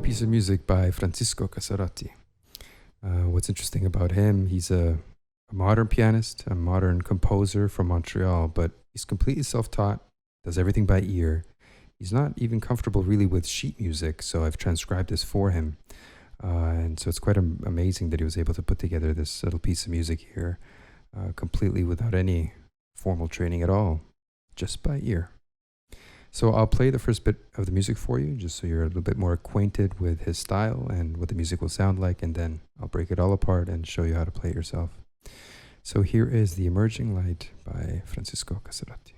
new piece of music by Francisco Casarotti. What's interesting about him, he's a modern pianist, a modern composer from Montreal, but he's completely self-taught, does everything by ear. He's not even comfortable really with sheet music, so I've transcribed this for him. And so it's quite amazing that he was able to put together this little piece of music here, completely without any formal training at all, just by ear. So I'll play the first bit of the music for you, just so you're a little bit more acquainted with his style and what the music will sound like, and then I'll break it all apart and show you how to play it yourself. So here is The Emerging Light by Francisco Casarotti.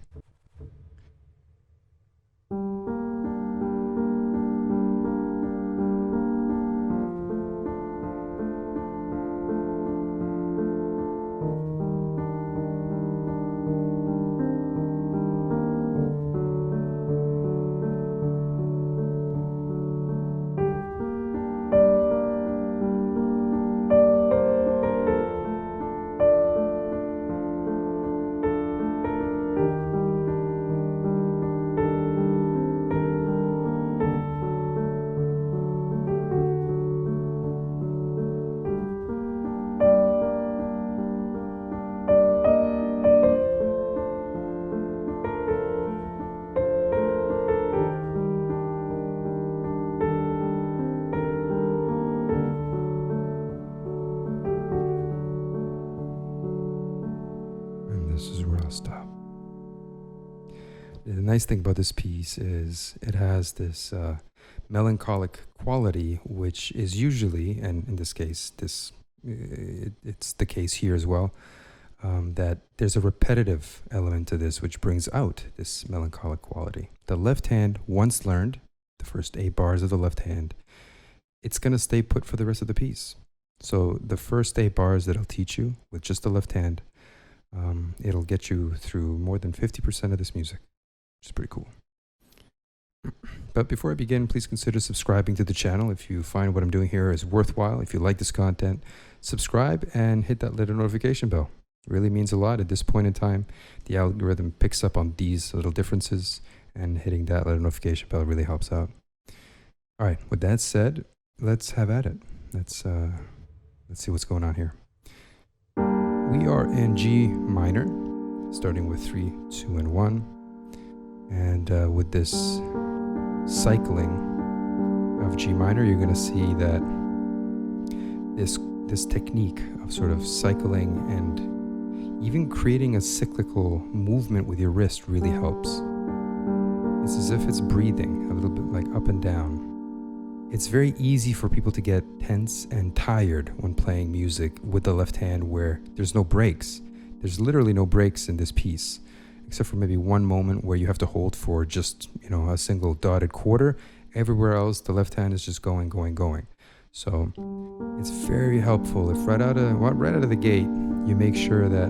This is where I'll stop. The nice thing about this piece is it has this melancholic quality, which is usually, and in this case, it's the case here as well, that there's a repetitive element to this which brings out this melancholic quality. The left hand, once learned, the first 8 bars of the left hand, it's going to stay put for the rest of the piece. So the first 8 bars that I'll teach you with just the left hand, it'll get you through more than 50% of this music, which is pretty cool. But before I begin, please consider subscribing to the channel if you find what I'm doing here is worthwhile. If you like this content, subscribe and hit that little notification bell. It really means a lot at this point in time. The algorithm picks up on these little differences, and hitting that little notification bell really helps out. All right, with that said, let's have at it. Let's see what's going on here. We are in G minor, starting with 3, 2, and 1. And with this cycling of G minor, you're going to see that this technique of sort of cycling and even creating a cyclical movement with your wrist really helps. It's as if it's breathing a little bit like up and down. It's very easy for people to get tense and tired when playing music with the left hand where there's no breaks. There's literally no breaks in this piece, except for maybe one moment where you have to hold for just, a single dotted quarter. Everywhere else, the left hand is just going. So it's very helpful if right out of the gate, you make sure that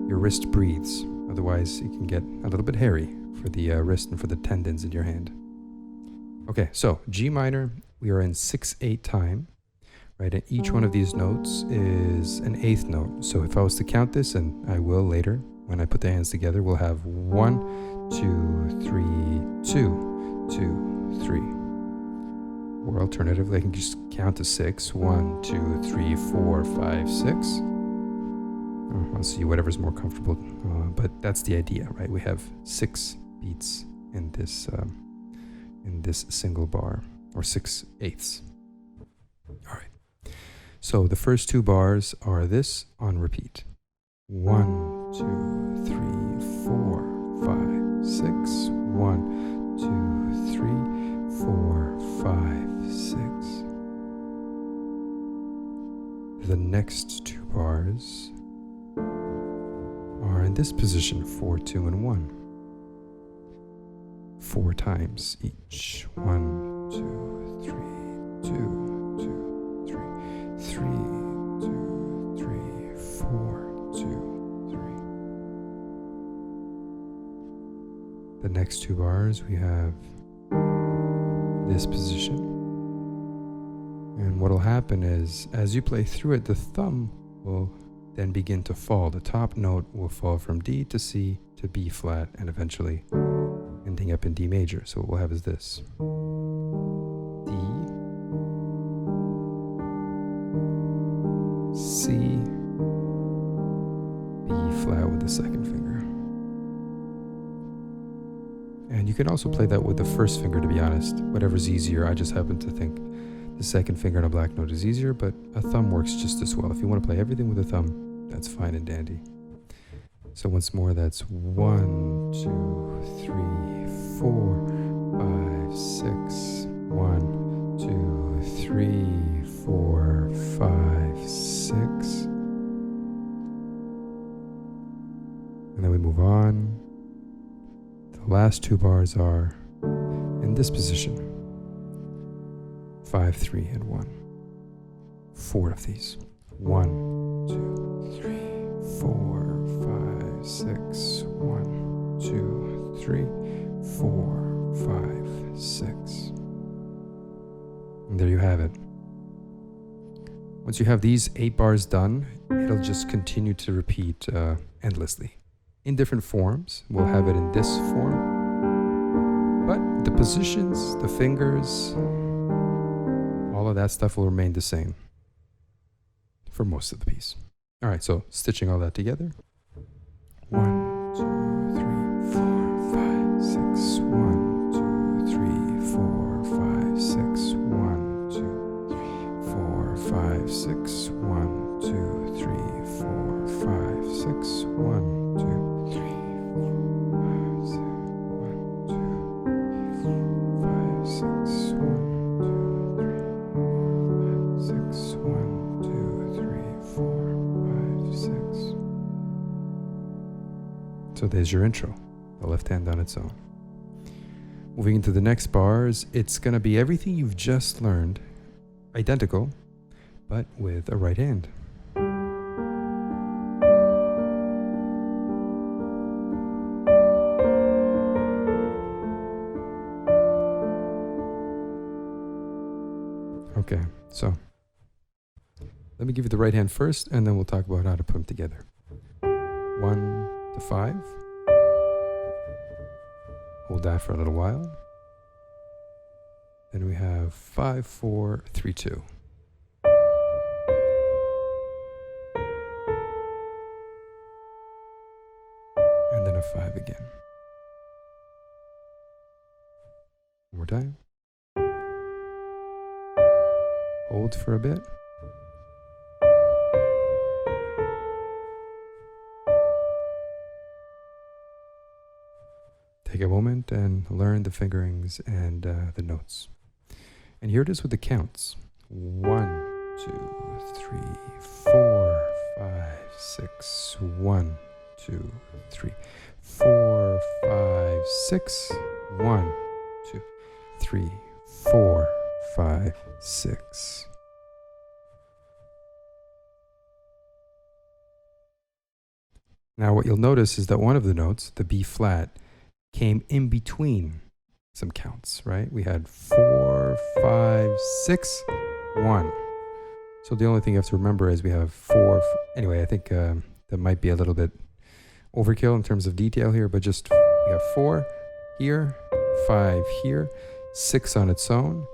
your wrist breathes. Otherwise, it can get a little bit hairy for the wrist and for the tendons in your hand. Okay, so G minor, we are in 6/8 time, right? And each one of these notes is an 8th note. So if I was to count this, and I will later, when I put the hands together, we'll have 1, 2, 3, 2, 2, 3. Or alternatively, I can just count to 6. 1, 2, 3, 4, 5, 6. I'll see whatever's more comfortable, but that's the idea, right? We have 6 beats in this single bar, or 6/8. All right. So the first 2 bars are this on repeat. 1, 2, 3, 4, 5, 6. 1, 2, 3, 4, 5, 6. The next 2 bars are in this position, 4, 2, and 1. 4 times each. 1, 2, 3, 2, 2, 3, 3, 2, 3, 4, 2, 3. The next 2 bars, we have this position. And what'll happen is, as you play through it, the thumb will then begin to fall. The top note will fall from D to C to B flat, and eventually ending up in D major. So what we'll have is this: D, flat with the second finger. And you can also play that with the first finger, to be honest. Whatever's easier. I just happen to think the second finger on a black note is easier, but a thumb works just as well. If you want to play everything with a thumb, that's fine and dandy. So once more, that's 1, 2, 3, 4, 5, 6. 1, 2, 3, 4, 5, 6. And then we move on. The last two bars are in this position. 5, 3, and 1. 4 of these. 1, 2, 3, 4, 5, 6. 1, 2, 3, 4, 5, 6. And there you have it. Once you have these 8 bars done, it'll just continue to repeat endlessly. In different forms. We'll have it in this form. But the positions, the fingers, all of that stuff will remain the same for most of the piece. All right, so stitching all that together. 1, 2, 3, 4, 5, 6. 1, 2, 3, 4, 5, 6. 1, 2, 3, 4, 5, 6. 1, 2, 3, 4, 5, 6. 1, 2. So there's your intro, the left hand on its own. Moving into the next bars, it's going to be everything you've just learned, identical, but with a right hand. Okay, so let me give you the right hand first, and then we'll talk about how to put them together. 1 to 5. Hold that for a little while. Then we have 5, 4, 3, 2. And then a 5 again. One more time. Hold for a bit. Take a moment and learn the fingerings and the notes. And here it is with the counts. 1, 2, 3, 4, 5, 6. 1, 2, 3, 4, 5, 6. 1, 2, 3, 4, 5, 6. Now what you'll notice is that one of the notes, the B flat, came in between some counts, right? We had 4, 5, 6, 1. So the only thing you have to remember is we have 4. Anyway, I think that might be a little bit overkill in terms of detail here, but just we have 4 here, 5 here, 6 on its own.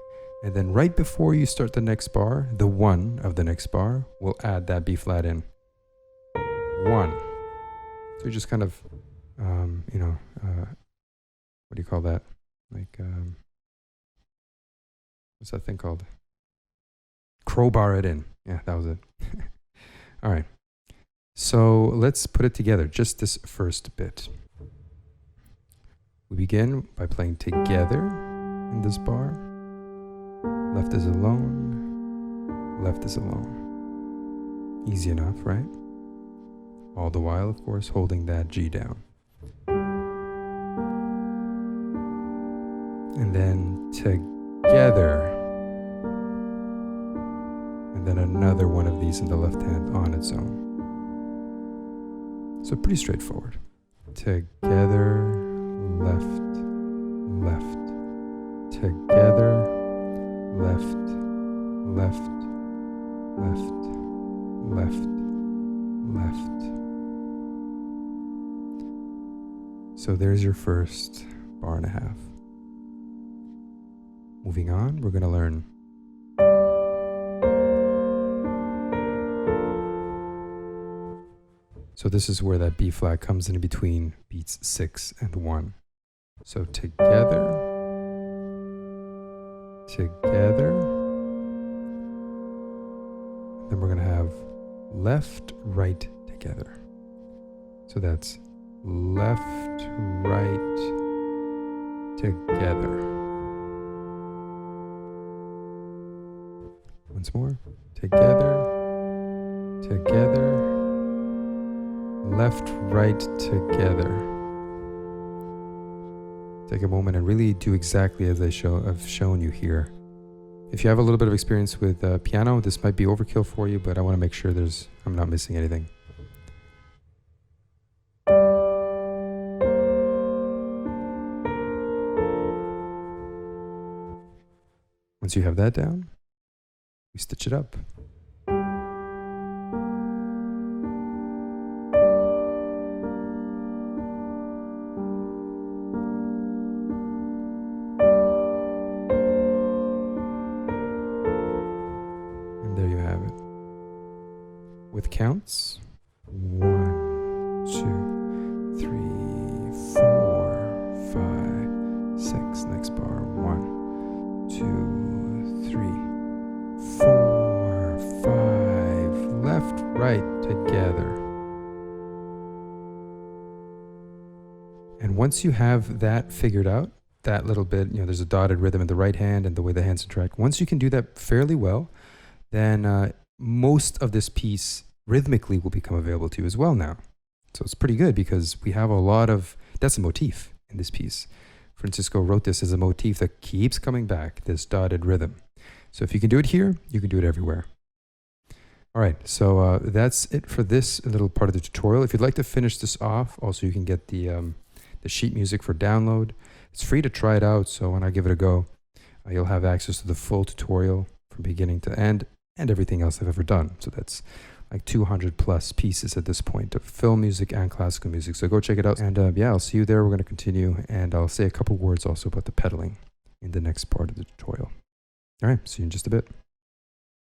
And then right before you start the next bar, the 1 of the next bar, we'll add that B flat in. 1. So you just kind of, what do you call that? Like, what's that thing called? Crowbar it in. Yeah, that was it. All right. So let's put it together, just this first bit. We begin by playing together in this bar. Left is alone, left is alone. Easy enough, right? All the while, of course, holding that G down. And then together. And then another one of these in the left hand on its own. So pretty straightforward. Together, left, left. Together, left, left, left, left, left. So there's your first bar and a half. Moving on, we're going to learn So this is where that B flat comes in between beats 6 and 1. So together, together. Then we're going to have left, right, together. So that's left, right, together. Once more. Together, together, left, right, together. Take a moment and really do exactly as I've shown you here. If you have a little bit of experience with piano, this might be overkill for you, but I want to make sure I'm not missing anything. Once you have that down, we stitch it up. And there you have it. With counts, 1, 2, 3, 4, 5, 6. Next bar, 1, 2, 3, 4, 5. Left, right, together. And once you have that figured out, that little bit, there's a dotted rhythm in the right hand and the way the hands interact. Once you can do that fairly well, then most of this piece rhythmically will become available to you as well now. So it's pretty good because we have a lot of, that's a motif in this piece. Francisco wrote this as a motif that keeps coming back, this dotted rhythm. So if you can do it here, you can do it everywhere. All right, so that's it for this little part of the tutorial. If you'd like to finish this off, also you can get the sheet music for download. It's free to try it out, so when I give it a go, you'll have access to the full tutorial from beginning to end and everything else I've ever done. So that's like 200 plus pieces at this point of film music and classical music. So go check it out. And yeah, I'll see you there. We're going to continue. And I'll say a couple words also about the pedaling in the next part of the tutorial. All right, see you in just a bit.